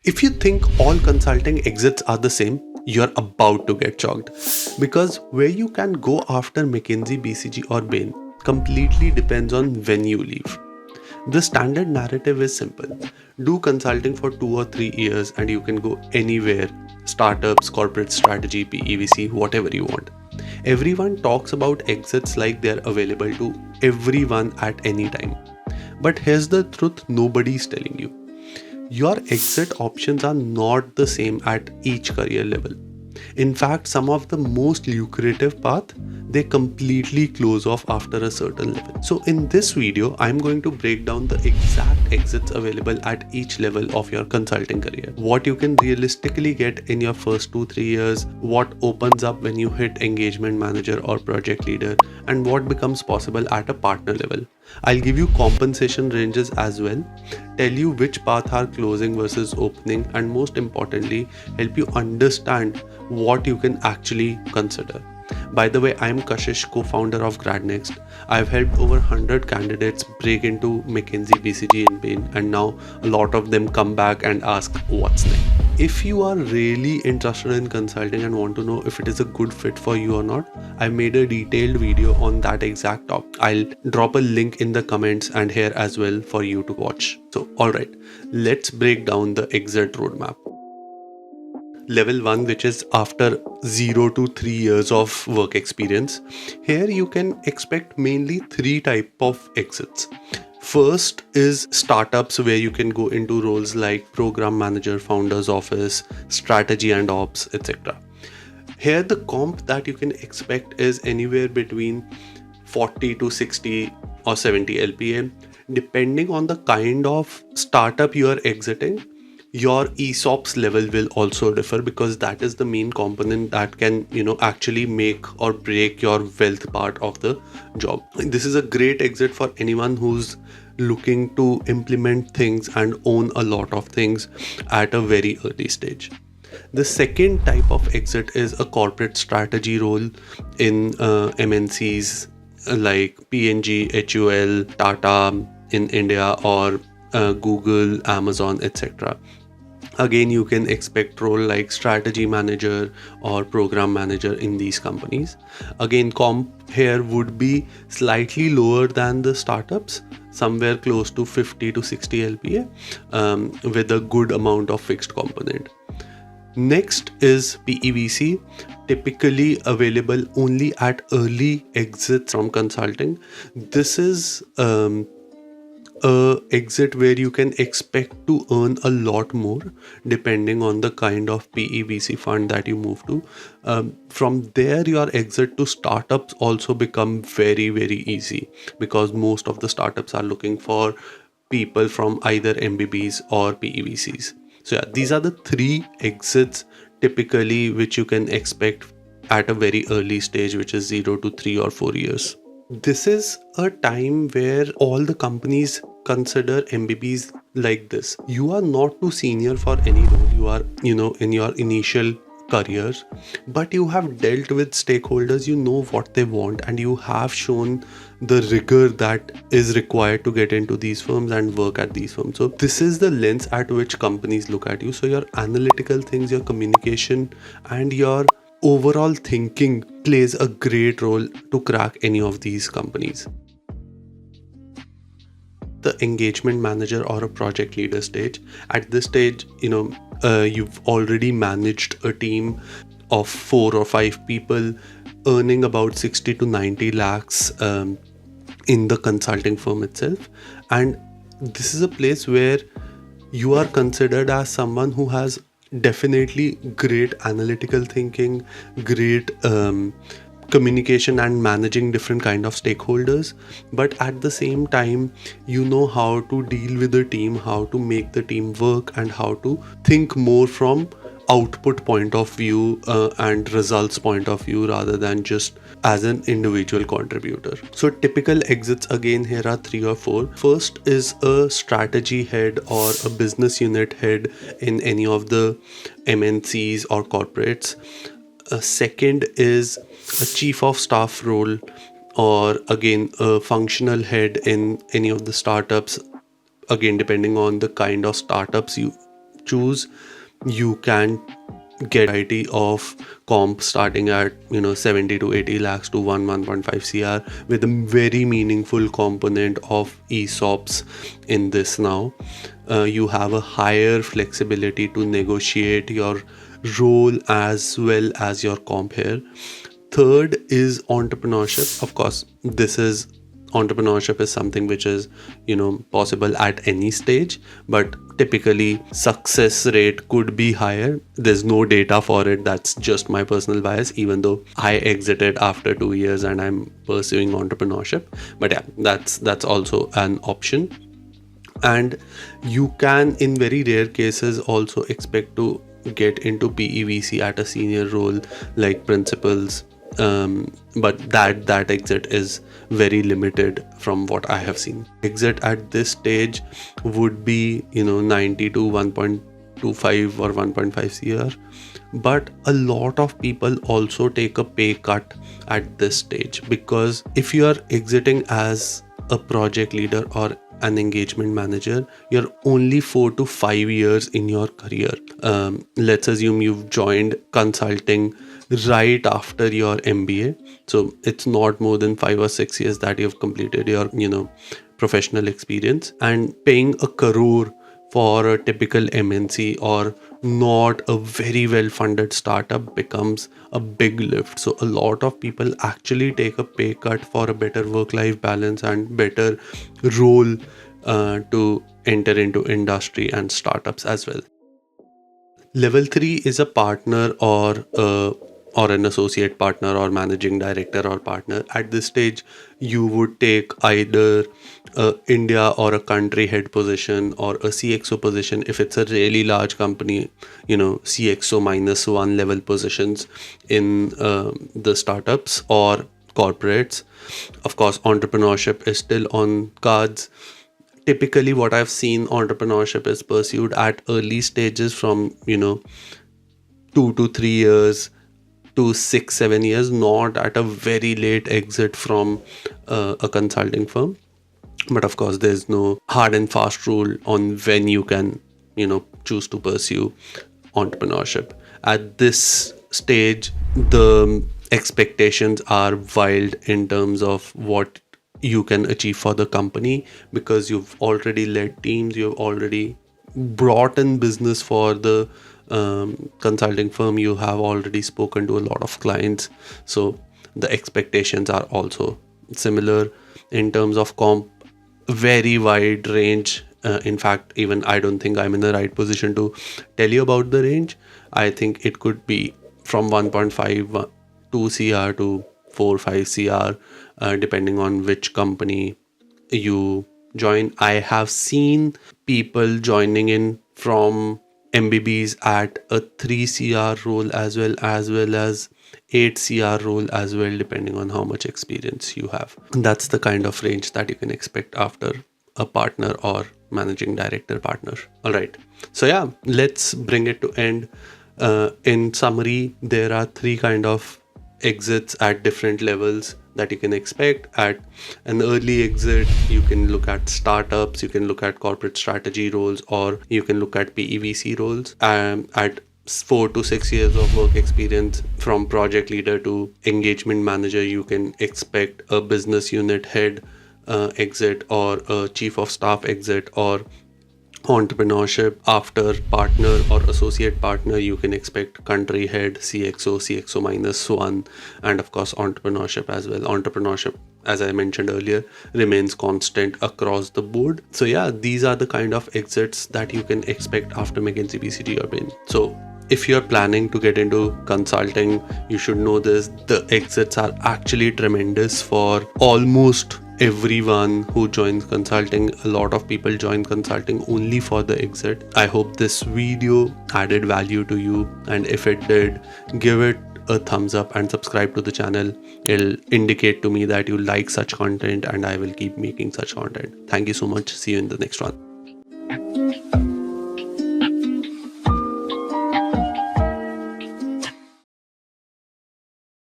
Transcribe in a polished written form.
If you think all consulting exits are the same, you're about to get shocked. Because where you can go after McKinsey, BCG, or Bain completely depends on when you leave. The standard narrative is simple: do consulting for 2 or 3 years and you can go anywhere, startups, corporate strategy, PEVC, whatever you want. Everyone talks about exits like they're available to everyone at any time. But here's the truth nobody's telling you: your exit options are not the same at each career level. In fact, some of the most lucrative path, they completely close off after a certain level. So in this video, I'm going to break down the exact exits available at each level of your consulting career. What you can realistically get in your first 2-3 years, what opens up when you hit engagement manager or project leader, and what becomes possible at a partner level. I'll give you compensation ranges as well, tell you which path are closing versus opening, and most importantly, help you understand what you can actually consider. By the way, I'm Kashish, co-founder of GradNext. I've helped over 100 candidates break into McKinsey, BCG, and Bain, and now a lot of them come back and ask what's next. If you are really interested in consulting and want to know if it is a good fit for you or not, I made a detailed video on that exact topic. I'll drop a link in the comments and here as well for you to watch. So, alright, let's break down the exit roadmap. Level 1, which is after 0 to 3 years of work experience. Here you can expect mainly 3 type of exits. First is startups, where you can go into roles like program manager, founder's office, strategy and ops, etc. Here the comp that you can expect is anywhere between 40 to 60 or 70 LPA. Depending on the kind of startup you are exiting, your ESOPs level will also differ, because that is the main component that can actually make or break your wealth part of the job. This is a great exit for anyone who's looking to implement things and own a lot of things at a very early stage. The second type of exit is a corporate strategy role in MNCs like P&G, HUL, Tata in India, or Google, Amazon, etc. Again, you can expect role like strategy manager or program manager in these companies. Again, comp here would be slightly lower than the startups, somewhere close to 50 to 60 LPA, with a good amount of fixed component. Next is PEVC, typically available only at early exits from consulting. This is a exit where you can expect to earn a lot more depending on the kind of PEVC fund that you move to. From there, your exit to startups also become very, very easy, because most of the startups are looking for people from either MBBs or PEVCs. So yeah, these are the 3 exits typically which you can expect at a very early stage, which is 0 to 3 or 4 years. This is a time where all the companies consider MBBs like this. You are not too senior for any role. You are, in your initial careers, but you have dealt with stakeholders, you know what they want, and you have shown the rigor that is required to get into these firms and work at these firms. So this is the lens at which companies look at you. So your analytical things, your communication, and your overall thinking plays a great role to crack any of these companies. The engagement manager or a project leader stage. At this stage, you've already managed a team of 4 or 5 people, earning about 60 to 90 lakhs in the consulting firm itself. And this is a place where you are considered as someone who has definitely great analytical thinking, great communication and managing different kind of stakeholders, but at the same time you know how to deal with the team, how to make the team work, and how to think more from output point of view and results point of view, rather than just as an individual contributor. So typical exits again here are 3 or 4. First is a strategy head or a business unit head in any of the MNCs or corporates. Second is a chief of staff role, or again a functional head in any of the startups, again depending on the kind of startups you choose, you can get variety of comp starting at 70 to 80 lakhs to 1.5 cr with a very meaningful component of ESOPs in this now. You have a higher flexibility to negotiate your role as well as your comp here. Third is entrepreneurship. Of course, entrepreneurship is something which is possible at any stage, but typically success rate could be higher. There's no data for it. That's just my personal bias, even though I exited after 2 years and I'm pursuing entrepreneurship. But yeah, that's also an option. And you can, in very rare cases, also expect to get into PEVC at a senior role like principals, but that exit is very limited from what I have seen. Exit at this stage would be 90 to 1.25 or 1.5 cr, but a lot of people also take a pay cut at this stage, because if you are exiting as a project leader or an engagement manager, you're only 4 to 5 years in your career. Let's assume you've joined consulting right after your MBA, so it's not more than 5 or 6 years that you've completed your professional experience, and paying a crore for a typical MNC or not a very well funded startup becomes a big lift. So a lot of people actually take a pay cut for a better work-life balance and better role to enter into industry and startups as well. Level 3 is a partner or an associate partner or managing director or partner. At this stage, you would take either India or a country head position or a CXO position. If it's a really large company, CXO -1 level positions in the startups or corporates. Of course, entrepreneurship is still on cards. Typically, what I've seen, entrepreneurship is pursued at early stages from 2 to 3 years to 6-7 years, not at a very late exit from a consulting firm. But of course, there's no hard and fast rule on when you can choose to pursue entrepreneurship. At this stage, the expectations are wild in terms of what you can achieve for the company, because you've already led teams, you've already brought in business for the consulting firm, you have already spoken to a lot of clients, so the expectations are also similar. In terms of comp, very wide range. In fact, even I don't think I'm in the right position to tell you about the range. I think it could be from 1.5 2 cr to 4-5 cr, depending on which company you join. I have seen people joining in from MBBs at a 3 cr role as well as 8 cr role as well, depending on how much experience you have. That's the kind of range that you can expect after a partner or managing director partner. All right, so yeah, let's bring it to end. In summary, there are 3 kind of exits at different levels that you can expect. At an early exit, you can look at startups, you can look at corporate strategy roles, or you can look at PEVC roles. At 4 to 6 years of work experience, from project leader to engagement manager, you can expect a business unit head exit, or a chief of staff exit, or entrepreneurship. After partner or associate partner, you can expect country head, CXO -1, and of course entrepreneurship as well. Entrepreneurship, as I mentioned earlier, remains constant across the board. So yeah, these are the kind of exits that you can expect after McKinsey, BCG or Bain. So if you're planning to get into consulting, you should know this. The exits are actually tremendous for almost everyone who joins consulting. A lot of people join consulting only for the exit. I hope this video added value to you, and if it did, give it a thumbs up and subscribe to the channel. It'll indicate to me that you like such content, and I will keep making such content. Thank you so much. See you in the next one.